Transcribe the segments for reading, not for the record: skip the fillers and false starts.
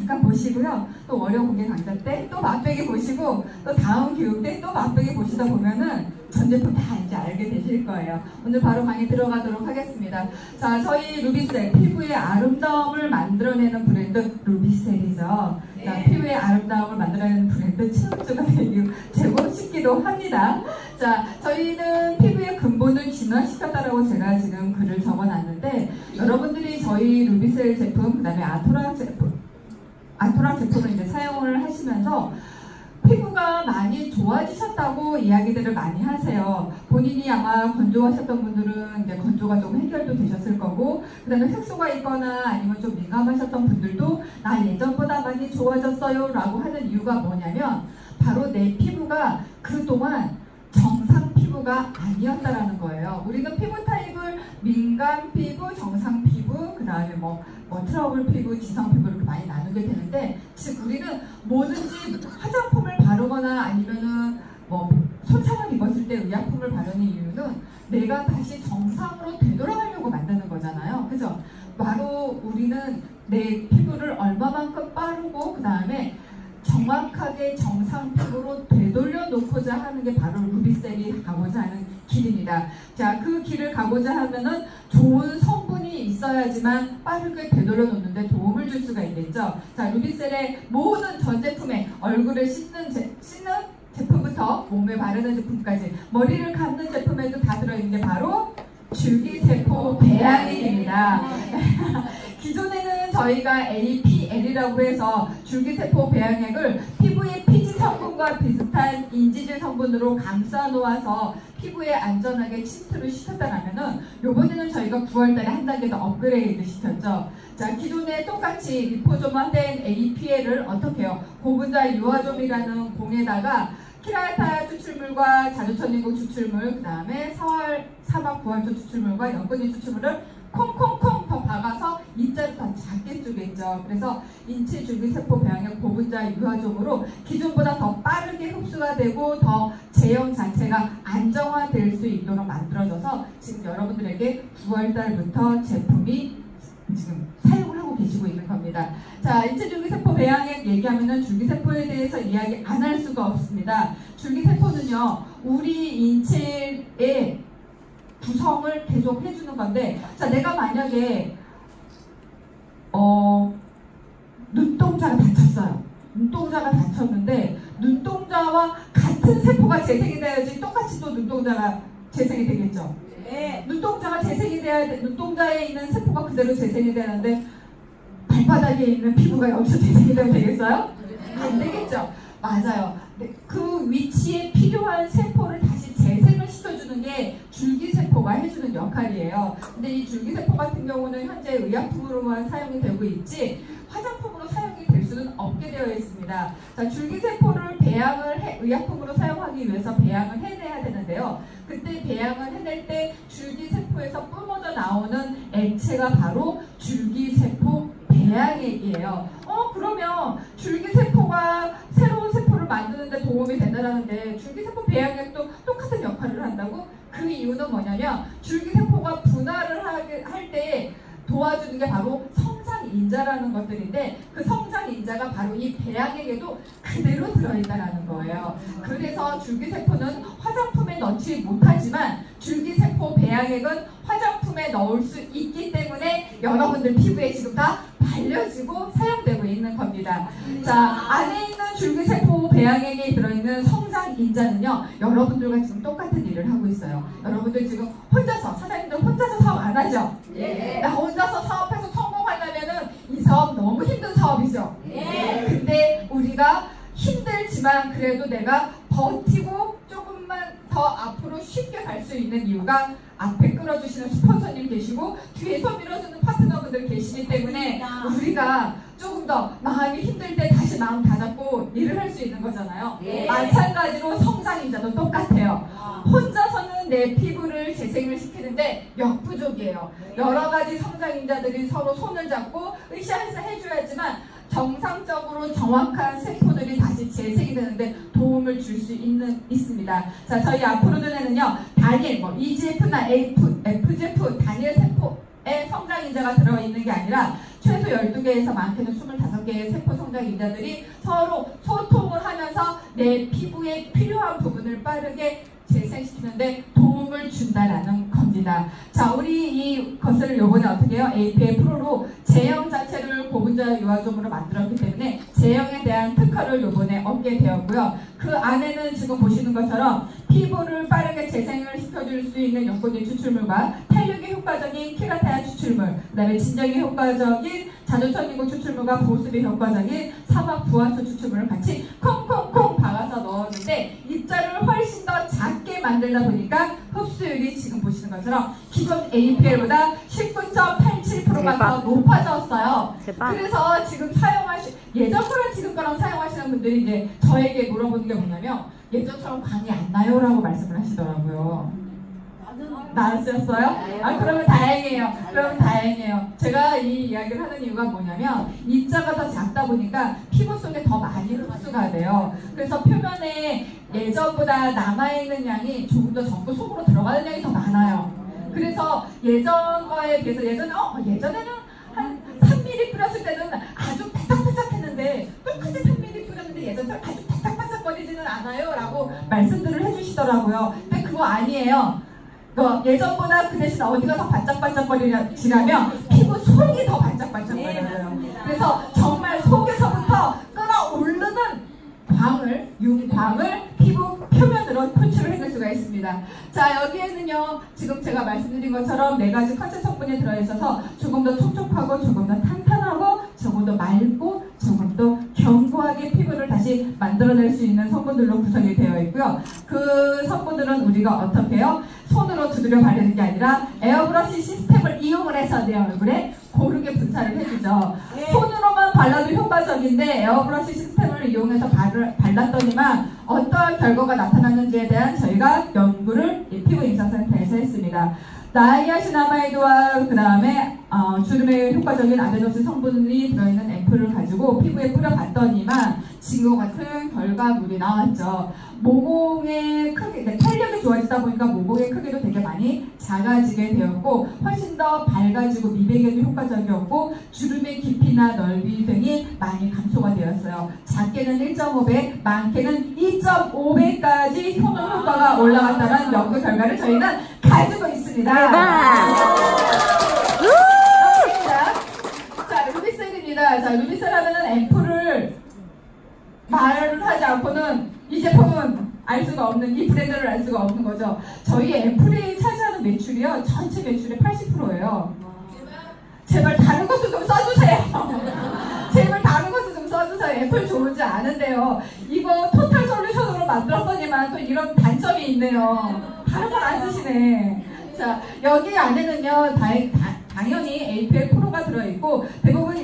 잠깐 보시고요. 또 월요 공개 강좌 때 또 맛보기 보시고 또 다음 교육 때 또 맛보기 보시다 보면은 전 제품 다 이제 알게 되실 거예요. 오늘 바로 강의 들어가도록 하겠습니다. 자, 저희 루비셀, 피부의 아름다움을 만들어내는 브랜드 루비셀이죠. 네. 자, 피부의 아름다움을 만들어내는 브랜드 친구가 되고 싶기도 합니다. 자, 저희는 피부의 근본을 진화시켰다라고 제가 지금 글을 적어놨는데, 여러분들이 저희 루비셀 제품, 그 다음에 아토라 제품을 이제 사용을 하시면서 피부가 많이 좋아지셨다고 이야기들을 많이 하세요. 본인이 아마 건조하셨던 분들은 이제 건조가 좀 해결도 되셨을 거고, 그 다음에 색소가 있거나 아니면 좀 민감하셨던 분들도 나 예전보다 많이 좋아졌어요 라고 하는 이유가 뭐냐면, 바로 내 피부가 그동안 정상 피부가 아니었다라는 거예요. 우리는 피부 타입을 민감 피부, 정상 피부, 그 다음에 뭐 트러블 피부, 지성 피부 이렇게 많이 나누게 되는데, 즉 우리는 뭐든지 화장품을 바르거나 아니면은 뭐 손상을 입었을 때 의약품을 바르는 이유는 내가 다시 정상으로 되돌아가려고 만드는 거잖아요. 그죠? 바로 우리는 내 피부를 얼마만큼 빠르고 그 다음에 정확하게 정상 피부로 되돌려 놓고자 하는 게 바로 루비셀이 가고자 하는 길입니다. 자, 그 길을 가고자 하면은 좋은 성분이 있어야지만 빠르게 되돌려 놓는데 도움을 줄 수가 있겠죠. 자, 루비셀의 모든 전 제품에 얼굴을 씻는 제품부터 몸에 바르는 제품까지 머리를 감는 제품에도 다 들어있는 게 바로 줄기세포 배양액입니다. 기존에는 저희가 APL이라고 해서 줄기세포 배양액을 피부의 피지 성분과 비슷한 인지질 성분으로 감싸 놓아서 피부에 안전하게 침투를 시켰다면은 요번에는 저희가 9월달에 한 단계 더 업그레이드 시켰죠. 자, 기존에 똑같이 리포조마된 APL을 어떻게 해요? 고분자 유화좀이라는 공에다가 키라타 추출물과 자주천연고 추출물, 그 다음에 사막 부활초 추출물과 연근이 추출물을 콩콩콩 더 박아서 입자를 더 작게 쪼개죠. 그래서 인체 줄기세포 배양액 고분자 유화종으로 기존보다 더 빠르게 흡수가 되고 더 제형 자체가 안정화될 수 있도록 만들어져서 지금 여러분들에게 9월달부터 제품이 지금 사용을 하고 계시고 있는 겁니다. 자, 인체 줄기세포 배양액 얘기하면은 줄기세포에 대해서 이야기 안 할 수가 없습니다. 줄기세포는요, 우리 인체의 구성을 계속 해주는 건데, 자, 내가 만약에 눈동자가 다쳤어요. 눈동자가 다쳤는데 눈동자와 같은 세포가 재생이 돼야지 똑같이 또 눈동자가 재생이 되겠죠. 네. 눈동자가 재생이 돼야 돼. 눈동자에 있는 세포가 그대로 재생이 되는데 발바닥에 있는 피부가 여기서 재생이 되면 되겠어요? 안 되겠죠. 맞아요. 그 위치에 필요한 세포를 다시 재생을 시켜주는 게 줄기세포가 해주는 역할이에요. 근데 이 줄기세포 같은 경우는 현재 의약품으로만 사용이 되고 있지 화장품으로 사용이 될 수는 없게 되어 있습니다. 자, 줄기세포를 의약품으로 사용하기 위해서 배양을 해내야 되는데요. 그때 배양을 해낼 때 줄기세포에서 뿜어져 나오는 액체가 바로 줄기세포 배양액이에요. 그러면 줄기세포가 새로운 세포를 만드는데 도움이 된다는데 줄기세포 배양액도 똑같은 역할을 한다고? 그 이유는 뭐냐면 줄기세포가 분할을 할 때 도와주는 게 바로 성장인자라는 것들인데 그 성장인자가 바로 이 배양액에도 그대로 들어있다는 거예요. 그래서 줄기세포는 화장품에 넣지 못하지만 줄기세포 배양액은 화장품에 넣을 수 있기 때문에 여러분들 피부에 지금 다 발려지고 사용되고 있는 겁니다. 자, 안에 있는 줄기세포 배양액에 들어있는 성장인자는요, 여러분들과 지금 똑같은 일을 하고 있어요. 여러분들 지금 혼자서, 사장님들 혼자서 사업 안 하죠? 예. 나 혼자서 사업해서 성공하려면은 이 사업 너무 힘든 사업이죠? 예. 근데 우리가 힘들지만 그래도 내가 버티고 조금만 더 앞으로 쉽게 갈 수 있는 이유가 앞에 끌어주시는 스폰서님 계시고 뒤에서 밀어주는 파트너분들 계시기 때문에 우리가 조금 더 마음이 힘들 때 다시 마음 다잡고 일을 할 수 있는 거잖아요. 예. 마찬가지로 성장인자도 똑같아요. 혼자서는 내 피부를 재생을 시키는데 역부족이에요. 여러 가지 성장인자들이 서로 손을 잡고 으쌰으쌰 해줘야지만 정상적으로 정확한 세포들이 다시 재생이 되는데 도움을 줄 수 있습니다. 자, 저희 앞으로는요, 단일, EGF나 FGF 단일 세포의 성장인자가 들어있는 게 아니라 최소 12개에서 많게는 25개의 세포 성장인자들이 서로 소통을 하면서 내 피부에 필요한 부분을 빠르게 재생시키는데 도움을 준다라는 겁니다. 자, 우리 이것을 요번에 어떻게 해요? APA 프로로 제형 자체를 고분자 유화점으로 만들었기 때문에 제형에 대한 특허를 요번에 얻게 되었고요. 그 안에는 지금 보시는 것처럼 피부를 빠르게 재생을 시켜줄 수 있는 연고제 추출물과 탄력에 효과적인 케라타인 추출물, 그 다음에 진정에 효과적인 자조천인공 추출물과 보습에 효과적인 사막 부화초 추출물을 같이 콩콩콩 박아서 넣었는데 입자를 훨씬 더 작게 만들다 보니까 흡수율이 지금 보시는 것처럼 기존 APL보다 19.87%가 더 높아졌어요. 그래서 지금 예전 거랑 지금 거랑 사용하시는 분들이 이제 저에게 물어보는 게 뭐냐면 예전처럼 광이 안 나요? 라고 말씀을 하시더라고요. 나았었어요? 아, 그러면 다행이에요. 그러면 다행이에요. 제가 이 이야기를 하는 이유가 뭐냐면 입자가 더 작다 보니까 피부 속에 더 많이 흡수가 돼요. 그래서 표면에 예전보다 남아있는 양이 조금 더 적고 속으로 들어가는 양이 더 많아요. 그래서 예전 거에 비해서 예전에는 한 3mm 뿌렸을 때는 아주 바짝바짝했는데 똑같이 3mm 뿌렸는데 예전처럼 아주 바짝바짝거리지는 않아요 라고 말씀들을 해주시더라고요. 근데 그거 아니에요. 예전보다 그 대신 어디가 더 반짝반짝거리지라면 피부 속이 더 반짝반짝거려요. 그래서 정말 속에서부터 끌어오르는 윤광을 피부 표면으로 표출을 해낼 수가 있습니다. 자, 여기에는요 지금 제가 말씀드린 것처럼 4가지 컨셉 성분이 들어있어서 조금 더 촉촉하고 조금 더 탄탄하고 조금 더 맑고 조금 더 견고하게 피부를 다시 만들어낼 수 있는 성분들로 구성이 되어 있고요. 그 성분들은 우리가 어떻게 해요? 손으로 두드려 바르는 게 아니라 에어브러시 시스템을 이용을 해서 내 얼굴에 고르게 분사를 해주죠. 손으로만 발라도 효과적인데 에어브러시 시스템을 이용해서 발랐더니만 어떠한 결과가 나타났는지에 대한 저희가 연구를 피부 임상센터에서 했습니다. 나이아신아마이드와 그 다음에 주름에 효과적인 아데노신 성분이 들어있는 앰플을 가지고 피부에 뿌려봤더니만 지금과 같은 결과물이 나왔죠. 모공의 크기, 탄력이 좋아지다 보니까 모공의 크기도 되게 많이 작아지게 되었고 훨씬 더 밝아지고 미백에도 효과적이었고 주름의 깊이나 넓이 등이 많이 감소가 되었어요. 작게는 1.5배, 많게는 2.5배까지 효능 효과가 올라갔다는 연구 결과를 저희는 가지고 있습니다. 자, 루비셀입니다. 자, 루비셀하면은 앰플을 말을 하지 않고는 이 제품은 알 수가 없는, 이 브랜드를 알 수가 없는 거죠. 저희 앰플이 차지하는 매출이요 전체 매출의 80%예요. 제발 다른 것도 좀 써주세요. 제발 다른 것도 좀 써주세요. 앰플 좋은지 아는데요. 이거 토탈 솔루션으로 만들었더니만 또 이런 단점이 있네요. 다른 걸 안 쓰시네. 자, 여기 안에는요 당연히 APL 프로가 들어있고 대부분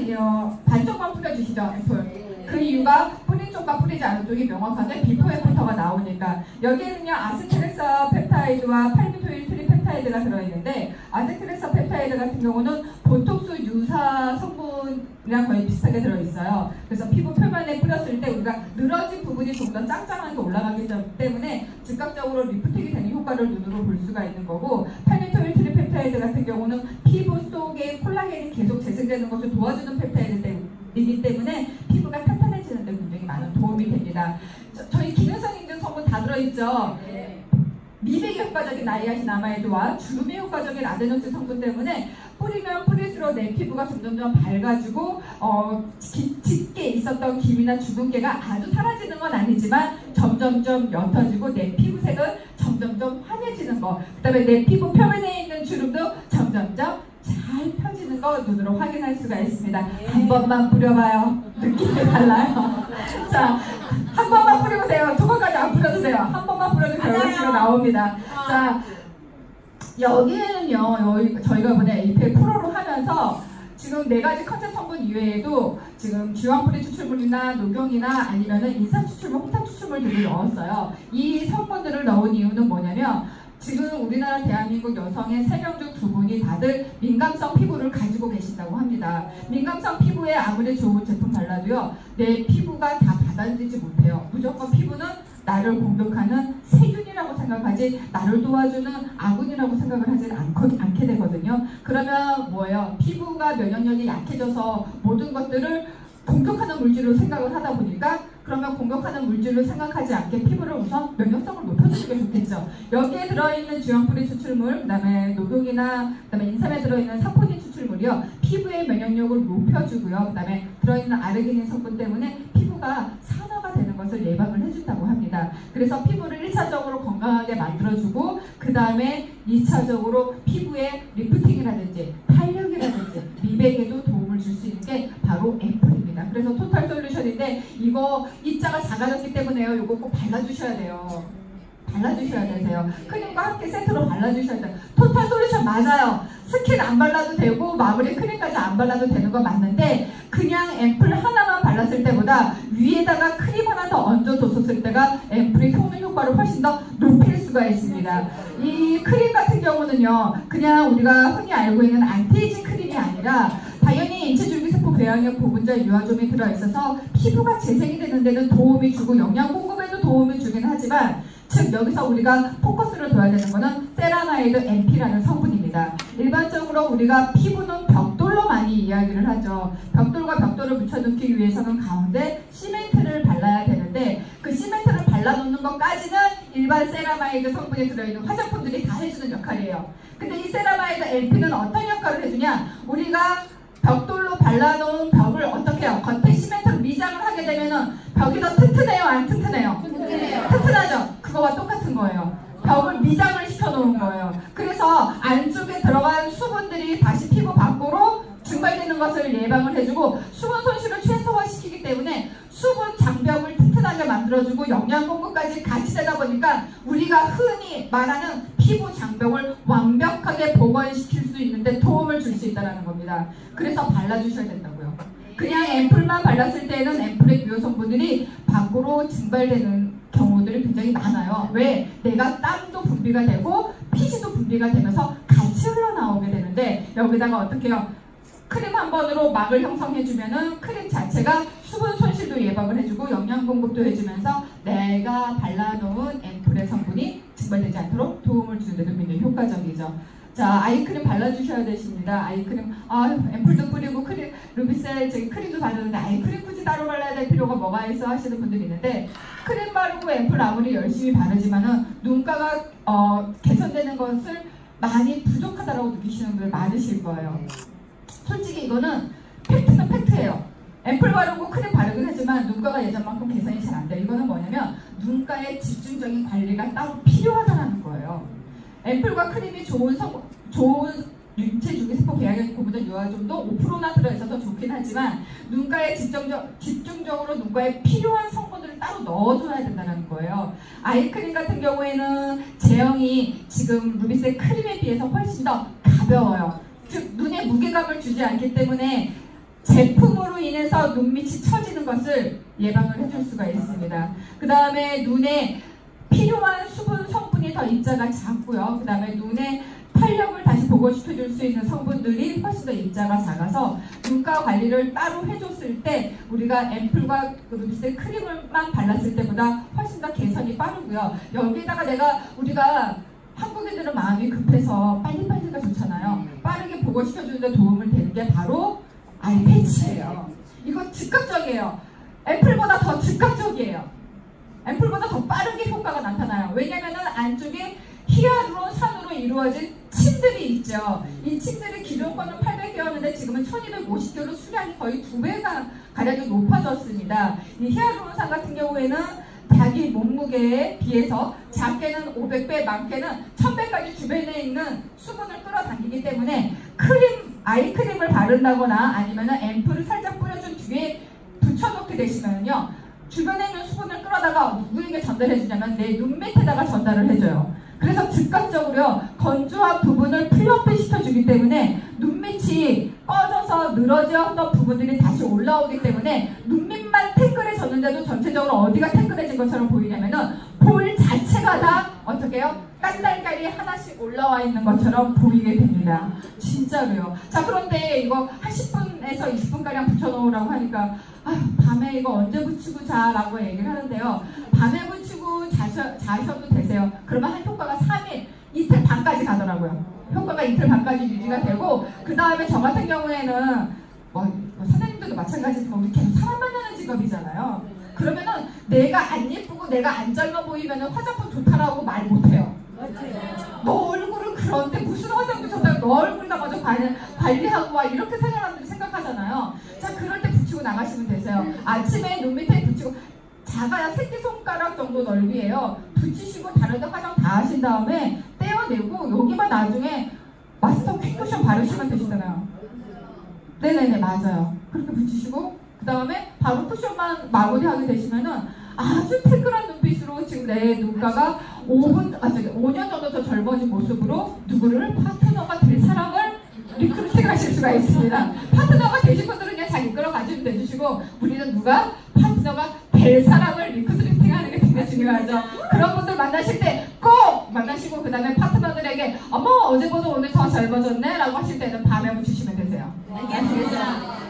반쪽만 뿌려주시죠. 앰플. 그 이유가 뿌린 쪽과 뿌리지 않은 쪽이 명확하게 비포 애프터가 나오니까. 여기에는요 아세틸레사 펩타이드와 팔미토일 트리펩타이드가 들어있는데 아세틸레사 펩타이드 같은 경우는 보톡스 유사 성분이랑 거의 비슷하게 들어있어요. 그래서 피부 표면에 뿌렸을 때 우리가 늘어진 부분이 좀 더 짱짱하게 올라가기 때문에 즉각적으로 리프팅이 되는 효과를 눈으로 볼 수가 있는 거고, 팔미토일 트리펩타이드 같은 경우는 피부 속에 콜라겐이 계속 재생되는 것을 도와주는 펩타이드이기 때문에 피부가 탄탄해지는 데 굉장히 많은 도움이 됩니다. 저희 기능성 인증 성분 다 들어있죠. 미백에 효과적인 나이아신아마이드와 주름에 효과적인 아데노신 성분 때문에 뿌리면 뿌릴수록 내 피부가 점점점 밝아지고 짙게 있었던 기미나 주근깨가 아주 사라지는 건 아니지만 점점점 옅어지고 내 피부색은 점점점 환해지는 거, 그 다음에 내 피부 표면에 있는 주름도 점점점 잘 펴지는 거 눈으로 확인할 수가 있습니다. 한 번만 뿌려봐요. 느낌이 달라요. 자, 한 번만 뿌리고 돼요. 2번까지 안 뿌려도 돼요. 한 번만 뿌려도 결과치가 나옵니다. 자, 여기에는요, 저희가 이번에 APL 프로로 하면서 지금 4가지 컨셉 성분 이외에도 지금 지황뿌리 추출물이나 녹용이나 아니면은 인삼 추출물, 홍삼 추출물들을 넣었어요. 이 성분들을 넣은 이유는 뭐냐면 지금 우리나라 대한민국 여성의 3명 중 2분이 다들 민감성 피부를 가지고 계신다고 합니다. 민감성 피부에 아무리 좋은 제품 발라도요, 내 피부가 다 받아들이지 못해요. 무조건 피부는 나를 공격하는 세균이라고 생각하지 나를 도와주는 아군이라고 생각을 하지 않게 되거든요. 그러면 뭐예요? 피부가 면역력이 약해져서 모든 것들을 공격하는 물질로 생각을 하다 보니까 그러면 공격하는 물질로 생각하지 않게 피부를 우선 면역성을 높여주는 게 좋겠죠. 여기에 들어있는 주황뿌리 추출물, 그 다음에 노동이나 그 다음에 인삼에 들어있는 사포닌 추출물이요. 피부의 면역력을 높여주고요. 그 다음에 들어있는 아르기닌 성분 때문에 피부가 산화가 되는 것을 예방을 해준다고 합니다. 그래서 피부를 1차적으로 건강하게 만들어주고 그 다음에 2차적으로 피부의 리프팅이라든지 탄력이라든지 미백에도 도움을 줄 수 있는 게 바로 앰플입니다. 그래서 토탈 솔루션인데 이거 입자가 작아졌기 때문에요. 이거 꼭 발라주셔야 돼요. 발라주셔야 되세요. 크림과 함께 세트로 발라주셔야 돼요. 토탈 솔루션 맞아요. 스킨 안 발라도 되고 마무리 크림까지 안 발라도 되는 거 맞는데 그냥 앰플 하나만 발랐을 때보다 위에다가 크림 하나 더 얹어줬을 때가 앰플의 효능 효과를 훨씬 더 높일 수가 있습니다. 이 크림 같은 경우는요. 그냥 우리가 흔히 알고 있는 안티에이징 크림이 아니라 당연히 인체줄기세포 배양액 보분자 유화좀이 들어있어서 피부가 재생이 되는 데는 도움이 주고 영양 공급에도 도움을 주긴 하지만 즉 여기서 우리가 포커스를 둬야 되는 것은 세라마이드 MP라는 성분입니다. 일반적으로 우리가 피부는 벽돌로 많이 이야기를 하죠. 벽돌과 벽돌을 붙여놓기 위해서는 가운데 시멘트를 발라야 되는데 그 시멘트를 발라놓는 것까지는 일반 세라마이드 성분이 들어있는 화장품들이 다 해주는 역할이에요. 근데 이 세라마이드 MP는 어떤 역할을 해주냐? 우리가 벽돌로 발라놓은 벽을 어떻게 해요? 겉에 시멘트로 미장을 하게 되면은 벽이 더 튼튼해요? 안 튼튼해요? 튼튼하죠? 그거와 똑같은 거예요. 벽을 미장을 시켜놓은 거예요. 그래서 안쪽에 들어간 수분들이 다시 피부 밖으로 증발되는 것을 예방을 해주고 수분 손실을 최소화시키기 때문에 수분 장벽을 튼튼하게 만들어주고 영양 공급까지 같이 되다 보니까 우리가 흔히 말하는 피부 장벽을 완벽하게 복원시킬 수 있는데 도움을 줄 수 있다는 겁니다. 그래서 발라주셔야 된다고요. 그냥 앰플만 발랐을 때는 앰플의 유효 성분들이 밖으로 증발되는 경우들이 굉장히 많아요. 왜? 내가 땀도 분비가 되고 피지도 분비가 되면서 같이 흘러나오게 되는데 여기다가 어떻게 해요? 크림 한 번으로 막을 형성해주면은 크림 자체가 수분 손실도 예방을 해주고 영양 공급도 해주면서 내가 발라놓은 앰플의 성분이 증발되지 않도록 도움을 주는 데도 굉장히 효과적이죠. 자, 아이크림 발라주셔야 되십니다. 아이크림, 앰플도 뿌리고 크림, 루비셀 저기 크림도 바르는데 아이크림 굳이 따로 발라야 될 필요가 뭐가 있어 하시는 분들이 있는데 크림 바르고 앰플 아무리 열심히 바르지만은 눈가가 개선되는 것을 많이 부족하다고 느끼시는 분들 많으실 거예요. 솔직히 이거는 팩트는 팩트예요. 앰플 바르고 크림 바르긴 하지만 눈가가 예전만큼 개선이 잘 안 돼요. 이거는 뭐냐면 눈가의 집중적인 관리가 따로 필요하다는 거예요. 앰플과 크림이 좋은 인체줄기세포 배양액 고분자 유화좀도 5%나 들어있어서 좋긴 하지만 눈가에 집중적으로 눈가에 필요한 성분들을 따로 넣어줘야 된다는 거예요. 아이크림 같은 경우에는 제형이 지금 루비셀 크림에 비해서 훨씬 더 가벼워요. 즉 눈에 무게감을 주지 않기 때문에 제품으로 인해서 눈밑이 처지는 것을 예방을 해줄 수가 있습니다. 그 다음에 눈에 필요한 수분 성분이 더 입자가 작고요. 그 다음에 눈에 탄력을 다시 복원시켜줄 수 있는 성분들이 훨씬 더 입자가 작아서 눈가 관리를 따로 해줬을 때 우리가 앰플과 루비셀 크림을만 발랐을 때보다 훨씬 더 개선이 빠르고요. 여기다가 우리가 한국인들은 마음이 급해서 빨리빨리가 좋잖아요. 빠르게 복원시켜주는데 도움을 되는 게 바로 아이 패치예요. 이거 즉각적이에요. 앰플보다 더 즉각적이에요. 앰플보다 더 빠르게 효과가 나타나요. 왜냐면은 안쪽에 히알루론산으로 이루어진 침들이 있죠. 이 침들이 기존 거는 800개였는데 지금은 1250개로 수량이 거의 2배가 가량이 높아졌습니다. 이 히알루론산 같은 경우에는 자기 몸무게에 비해서 작게는 500배, 많게는 1000배까지 주변에 있는 수분을 끌어당기기 때문에 아이크림을 바른다거나 아니면은 앰플을 살짝 뿌려준 뒤에 붙여놓게 되시면요. 주변에 있는 수분을 끌어다가 누구에게 전달해주냐면 내 눈 밑에다가 전달을 해줘요. 그래서 즉각적으로 건조한 부분을 플럼프 시켜주기 때문에 눈밑이 꺼져서 늘어졌던 부분들이 다시 올라오기 때문에 눈밑만 탱글해졌는데도 전체적으로 어디가 탱글해진 것처럼 보이냐면은 볼 자체가 다 어떻게 해요? 깐달걀이 하나씩 올라와 있는 것처럼 보이게 됩니다. 진짜로요. 자, 그런데 이거 한 10분에서 20분가량 붙여놓으라고 하니까 밤에 이거 언제 붙이고 자라고 얘기를 하는데요. 밤에 붙이고 자셔도 되세요. 그러면 한 효과가 3일, 이틀 반까지 가더라고요. 효과가 이틀 반까지 유지가 되고 그 다음에 저 같은 경우에는 사장님들도 마찬가지지만 우리 계속 사람 만나는 직업이잖아요. 그러면은 내가 안 예쁘고 내가 안 젊어 보이면은 화장품 좋다라고 말 못해요. 너 얼굴은 그런데 무슨 화장품 좋다고 너 얼굴이나 먼저 관리하고 와 이렇게 사람들이 생각하잖아요. 자, 그럴 때 붙이고 나가시면 되세요. 아침에 눈 밑에 붙이고 작아야 새끼손가락 정도 넓이에요. 붙이시고 다른 데 화장 다 하신 다음에 떼어내고 여기만 나중에 마스터 퀵쿠션 바르시면 되시잖아요. 네네네, 맞아요. 그렇게 붙이시고 그 다음에 바로 쿠션만 마무리하게 되시면은 아주 태클한 눈빛으로 지금 내 눈가가 5년 정도 더 젊어진 모습으로 누구를 파트너가 될 사람을 리크루팅하실 수가 있습니다. 파트너가 되신 분들은 그냥 자기 끌어 가지면 되주시고 우리는 누가 파트너가 될 사람을 리크루팅하는 게 되게 중요하죠. 그런 분들 만나실 때 꼭 만나시고 그 다음에 파트너들에게 어머 어제보다 오늘 더 젊어졌네 라고 하실 때는 밤에 붙이시면 되세요. 아시겠죠?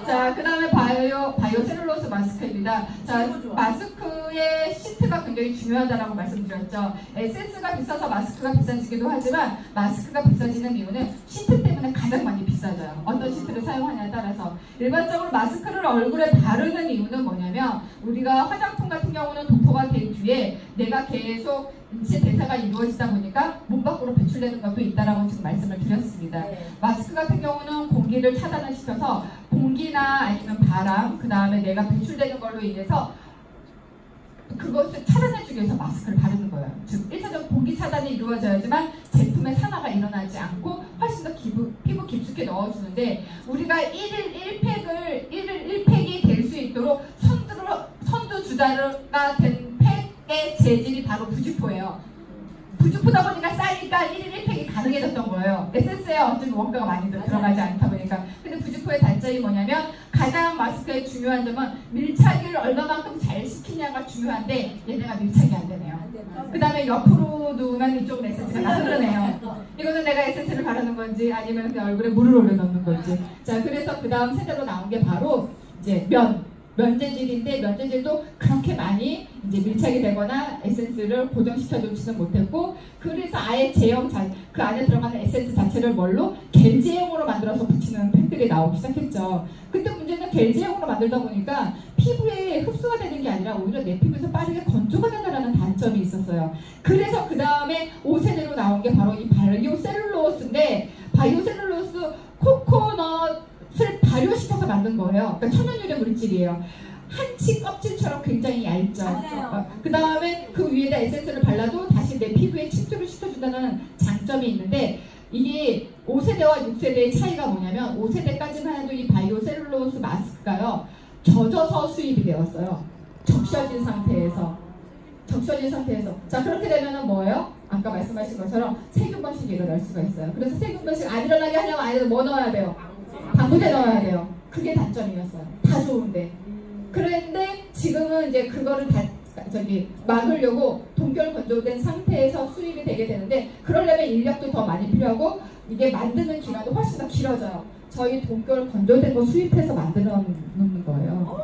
자, 그 다음에 바이오 셀룰로스 마스크입니다. 자, 마스크의 시트가 굉장히 중요하다라고 말씀드렸죠. 에센스가 비싸서 마스크가 비싸지기도 하지만 마스크가 비싸지는 이유는 시트 때문에 가장 많이 비싸져요. 어떤 시트를 사용하냐에 따라서. 일반적으로 마스크를 얼굴에 바르는 이유는 뭐냐면 우리가 화장품 같은 경우는 도포가 된 뒤에 내가 계속 인체 대사가 이루어지다 보니까 몸 밖으로 배출되는 것도 있다라고 지금 말씀을 드렸습니다. 마스크 같은 경우는 공기를 차단을 시켜서 공기나 아니면 바람, 그 다음에 내가 배출되는 걸로 인해서 그것을 차단해주기 위해서 마스크를 바르는 거예요. 즉 1차적으로 공기 차단이 이루어져야지만 제품의 산화가 일어나지 않고 훨씬 더 피부 깊숙이 넣어주는데 우리가 1일 1팩이 될 수 있도록 선두주자가 된 팩의 재질이 바로 부직포예요. 부직포다 보니까 싸니까 1일 1팩이 가능해졌던 거예요. 에센스에 어떤 원가가 많이 들어가지 않다 보니까. 근데 부직포의 단점이 뭐냐면 가장 마스크의 중요한 점은 밀착을 얼마만큼 잘 시키냐가 중요한데 얘네가 밀착이 안 되네요. 그 다음에 옆으로 누우면 이쪽은 에센스가 다 흐르네요. 이거는 내가 에센스를 바르는 건지 아니면 그냥 얼굴에 물을 올려놓는 건지. 자, 그래서 그 다음 세대로 나온 게 바로 이제 면재질인데 면재질도 그렇게 많이 이제 밀착이 되거나 에센스를 고정시켜 놓지는 못했고 그래서 아예 그 안에 들어가는 에센스 자체를 뭘로? 겔 제형으로 만들어서 붙이는 팩들이 나오기 시작했죠. 그때 문제는 겔 제형으로 만들다 보니까 피부에 흡수가 되는 게 아니라 오히려 내 피부에서 빠르게 건조가 된다는 단점이 있었어요. 그래서 그 다음에 5세대로 나온 게 바로 이 바이오 셀룰로스인데 바이오 셀룰로스 코코넛을 발효시켜서 만든 거예요. 그러니까 천연 유래 물질이에요. 한치 껍질처럼 굉장히 얇죠. 그 다음에 그 위에다 에센스를 발라도 다시 내 피부에 침투를 시켜준다는 장점이 있는데 이게 5세대와 6세대의 차이가 뭐냐면 5세대까지만 해도 이 바이오 셀룰로스 마스크가요. 젖어서 수입이 되었어요. 적셔진 상태에서. 자, 그렇게 되면은 뭐예요? 아까 말씀하신 것처럼 세균 번식이 일어날 수가 있어요. 그래서 세균 번식 안 일어나게 하려면 안에서 뭐 넣어야 돼요? 방부제 넣어야 돼요. 그게 단점이었어요. 다 좋은데. 그런데 지금은 이제 그거를 다 막으려고 동결 건조된 상태에서 수입이 되게 되는데 그러려면 인력도 더 많이 필요하고 이게 만드는 기간도 훨씬 더 길어져요. 저희 동결 건조된 거 수입해서 만들어 놓는 거예요.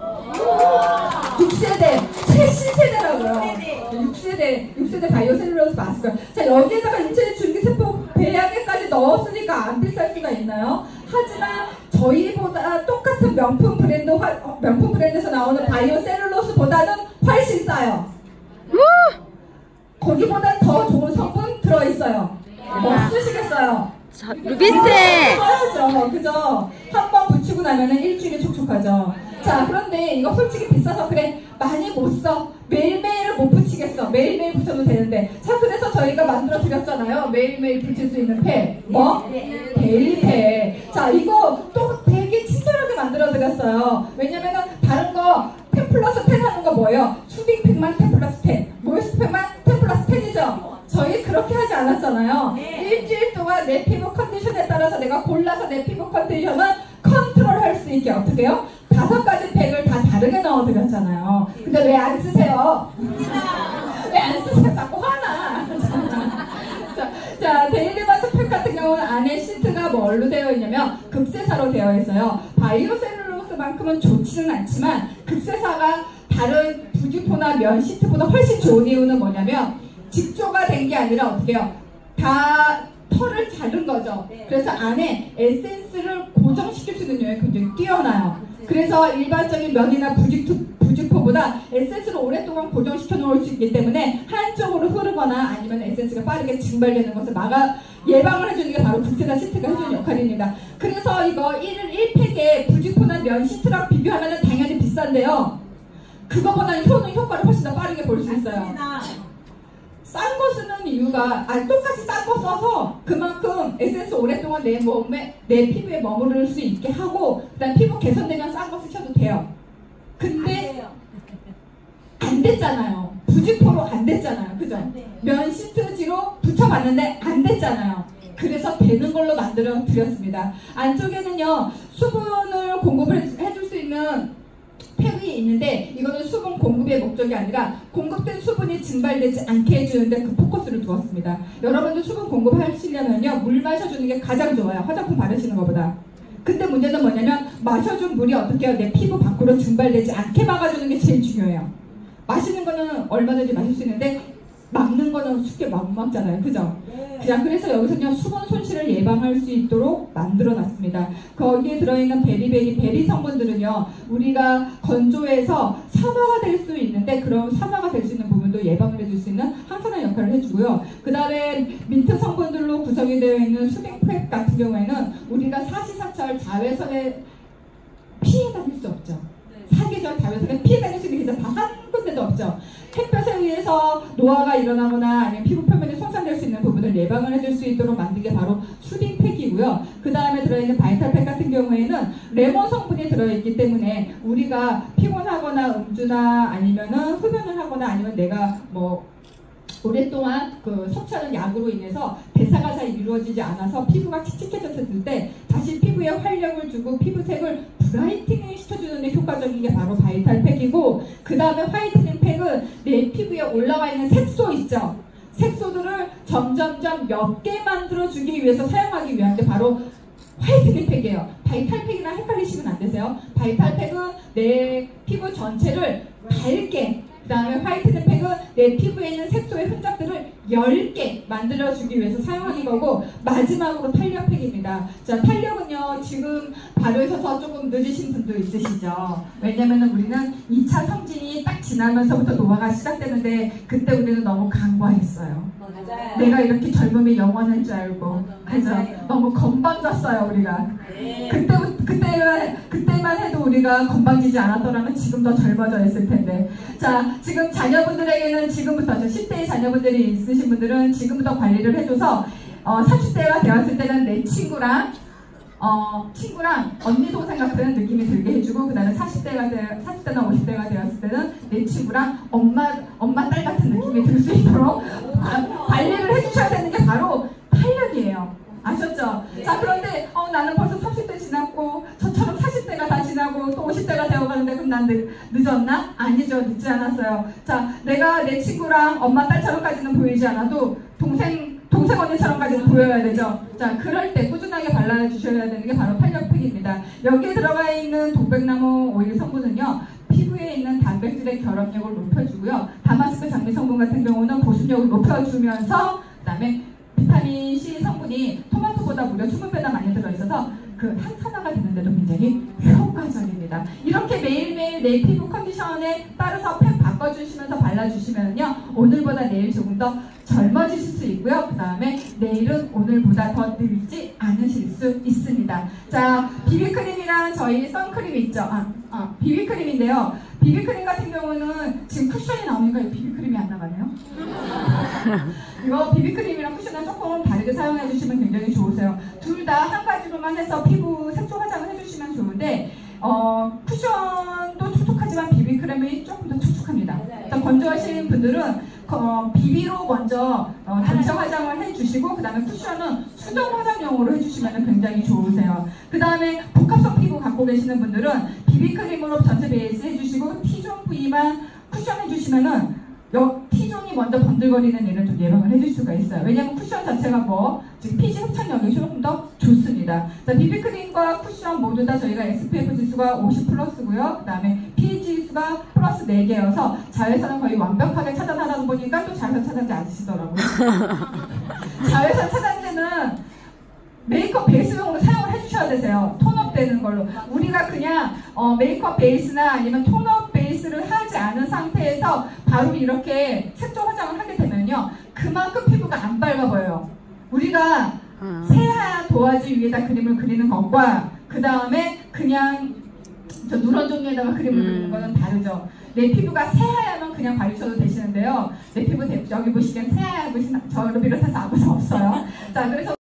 6세대, 최신세대라고요. 6세대 바이오 셀룰로스 마스크. 자, 여기에다가 인체의 줄기세포 배양액까지 넣었으니까 안 비쌀 수가 있나요? 하지만 저희보다 똑같은 명품 브랜드에서 나오는 바이오 셀룰로스보다는 훨씬 싸요. 거기보다 더 좋은 성분 들어있어요. 뭐 쓰시겠어요? 루비세! 그죠? 한 번 붙이고 나면은 일주일이 촉촉하죠. 자, 그런데 이거 솔직히 비싸서 그래 많이 못 써. 매일매일은 못 붙이겠어. 매일매일 붙여도 되는데. 자, 그래서 저희가 만들어 드렸잖아요. 매일매일 붙일 수 있는 팩. 뭐? 데일리팩. 자, 이거 또 되게 친절하게 만들어 드렸어요. 왜냐면은 다른 거 10 플러스 10 하는 거 뭐예요? 수딩팩만 10 플러스 10, 모이스팩만 10 플러스 10이죠. 저희 그렇게 하지 않았잖아요. 일주일 동안 내 피부 컨디션에 따라서 내가 골라서 내 피부 컨디션을 컨트롤할 수 있게 어떻게 해요? 5가지 팩을 다 다르게 넣어드렸잖아요. 근데 왜 안 쓰세요? 왜 안 쓰세요? 자꾸 화나. 자, 데일리마스 팩 같은 경우는 안에 시트가 뭘로 되어 있냐면 극세사로 되어 있어요. 바이오 셀룰로스만큼은 좋지는 않지만 극세사가 다른 부직포나 면 시트보다 훨씬 좋은 이유는 뭐냐면 직조가 된 게 아니라 어떻게 해요? 다 털을 자른 거죠. 그래서 안에 에센스를 고정시킬 수 있는 능력이 굉장히 뛰어나요. 그래서 일반적인 면이나 부직포보다 에센스를 오랫동안 고정시켜 놓을 수 있기 때문에 한쪽으로 흐르거나 아니면 에센스가 빠르게 증발되는 것을 예방을 해주는 게 바로 국세나 시트가 해주는 역할입니다. 그래서 이거 1팩에 부직포나 면 시트랑 비교하면 당연히 비싼데요. 그거보다는 효과를 훨씬 더 빠르게 볼 수 있어요. 싼 거 쓰는 이유가 똑같이 싼 거 써서 그만큼 에센스 오랫동안 내 피부에 머무를 수 있게 하고 그다음 피부 개선되면 싼 거 쓰셔도 돼요. 근데 안 됐잖아요. 부직포로 안 됐잖아요. 그죠? 면 시트지로 붙여봤는데 안 됐잖아요. 그래서 되는 걸로 만들어 드렸습니다. 안쪽에는요 수분을 공급을 해줄 수 있는 팩이 있는데 이거는 수분 공급의 목적이 아니라 공급된 수분이 증발되지 않게 해주는데 그 포커스를 두었습니다. 여러분도 수분 공급하시려면요 물 마셔주는 게 가장 좋아요. 화장품 바르시는 것보다. 근데 문제는 뭐냐면 마셔준 물이 어떻게 해요? 내 피부 밖으로 증발되지 않게 막아주는 게 제일 중요해요. 마시는 거는 얼마든지 마실 수 있는데 막는 거는 쉽게 못 막잖아요. 그죠? 그래서 여기서는 수분 손실을 예방할 수 있도록 만들어 놨습니다. 거기에 들어있는 베리 성분들은요 우리가 건조해서 산화가 될 수 있는데 그런 산화가 될 수 있는 부분도 예방을 해줄 수 있는 항산화 역할을 해주고요. 그 다음에 민트 성분들로 구성이 되어 있는 수딩팩 같은 경우에는 우리가 사시사철 자외선에 피해 다닐 수 없죠. 사계절 자외선에 피해 다닐 수 있는 계절 다 한 군데도 없죠. 햇볕에 의해서 노화가 일어나거나 아니면 피부 표면이 손상될 수 있는 부분을 예방을 해줄 수 있도록 만든 게 바로 수딩팩이고요. 그 다음에 들어있는 바이탈팩 같은 경우에는 레몬 성분이 들어있기 때문에 우리가 피곤하거나 음주나 아니면은 흡연을 하거나 아니면 내가 오랫동안 섭취하는 약으로 인해서 대사가 잘 이루어지지 않아서 피부가 칙칙해졌을 때 다시 피부에 활력을 주고 피부색을 브라이트닝 시켜주는 데 효과적인 게 바로 바이탈팩이고 그 다음에 화이트닝 팩은 내 피부에 올라와 있는 색소 있죠. 색소들을 점점점 옅게 만들어주기 위해서 사용하기 위한 게 바로 화이트닝 팩이에요. 바이탈팩이랑 헷갈리시면 안 되세요. 바이탈팩은 내 피부 전체를 밝게 그 다음에 화이트닝 팩은 내 피부에 있는 색소의 흔적들을 10개 만들어주기 위해서 사용하는 거고 마지막으로 탄력팩입니다. 자, 탄력은요 지금 바르셔서 조금 늦으신 분도 있으시죠. 왜냐면은 우리는 2차 성진이 딱 지나면서부터 노화가 시작되는데 그때 우리는 너무 간과했어요. 맞아요. 내가 이렇게 젊음이 영원할 줄 알고 그래서 너무 건방졌어요 우리가. 네. 그때만 해도 우리가 건방지지 않았더라면 지금 더 젊어져 있을 텐데. 자, 지금 자녀분들에게는 지금부터 10대의 자녀분들이 있으신 분들은 지금부터 관리를 해줘서 30대가 되었을 때는 내 친구랑 언니 동생 같은 느낌이 들게 해주고 그 다음에 40대나 50대가 되었을 때는 내 친구랑 엄마 딸 같은 느낌이 들 수 있도록 관리를 해주셔야 되는 게 바로 탄력이에요. 아셨죠? 자, 그런데 나는 벌써 30대 지났고 저처럼 40대가 다 지나고 또 50대가 되어가는데 그럼 난 늦었나? 아니죠. 늦지 않았어요. 자, 내가 내 친구랑 엄마 딸처럼까지는 보이지 않아도 동생 언니처럼까지는 보여야 되죠. 자, 그럴 때 꾸준하게 발라주셔야 되는 게 바로 탄력팩입니다. 여기에 들어가 있는 독백나무 오일 성분은요 피부에 있는 단백질의 결합력을 높여주고요. 다마스크 장미 성분 같은 경우는 보습력을 높여주면서 그 다음에 비타민 C 성분이 토마토보다 무려 20배나 많이 들어있어서 그 항산화가 되는데도 굉장히 효과적입니다. 이렇게 매일매일 내 피부 컨디션에 따라서 팩 바꿔주시면서 발라주시면요 오늘보다 내일 조금 더 젊어지실 수 있고요. 그 다음에 내일은 오늘보다 더 늙지 않으실 수 있습니다. 자, 비비크림이랑 저희 선크림 있죠. 비비크림인데요. 비비크림 같은 경우는 지금 쿠션이 나오니까 이 비비크림이 안 나가네요. 이거 비비크림이랑 쿠션을 조금 다르게 사용해 주시면 굉장히 좋으세요. 둘 다 한 가지로만 해서 피부 색조 화장을 해주시면 좋은데 쿠션도 촉촉하지만 비비크림이 조금 더 촉촉합니다. 건조하신 분들은 비비로 먼저 단체 화장을 해주시고 그 다음에 쿠션은 수정 화장용으로 해주시면 굉장히 좋으세요. 그 다음에 복합성 피부 갖고 계시는 분들은 비비크림으로 전체 베이스 해주시고 T존 부위만 쿠션 해주시면은 T존이 먼저 번들거리는 일을 좀 예방을 해줄 수가 있어요. 왜냐하면 쿠션 자체가 지금 피지 흡착력이 조금 더 좋습니다. 자, 비비크림과 쿠션 모두 다 저희가 SPF 지수가 50 플러스고요. 그 다음에 pH 지수가 플러스 4개여서 자외선을 거의 완벽하게 차단하다 보니까 또 자외선 차단제 안 쓰시더라고요. 자외선 차단제는 메이크업 베이스용으로 사용을 해주셔야 되세요. 톤업 되는 걸로. 우리가 그냥 메이크업 베이스나 아니면 톤업 베이스를 하지 않은 상태에서 바로 이렇게 색조 화장을 하게 되면요, 그만큼 피부가 안 밝아 보여요. 우리가 새하얀 도화지 위에다 그림을 그리는 것과 그 다음에 그냥 저 누런 종이에다가 그림을 그리는 거는 다르죠. 내 피부가 새하얗면 그냥 바르셔도 되시는데요. 내 피부 여기 보시면 새하얀 것이 저를 비롯해서 아무도 없어요. 자, 그래서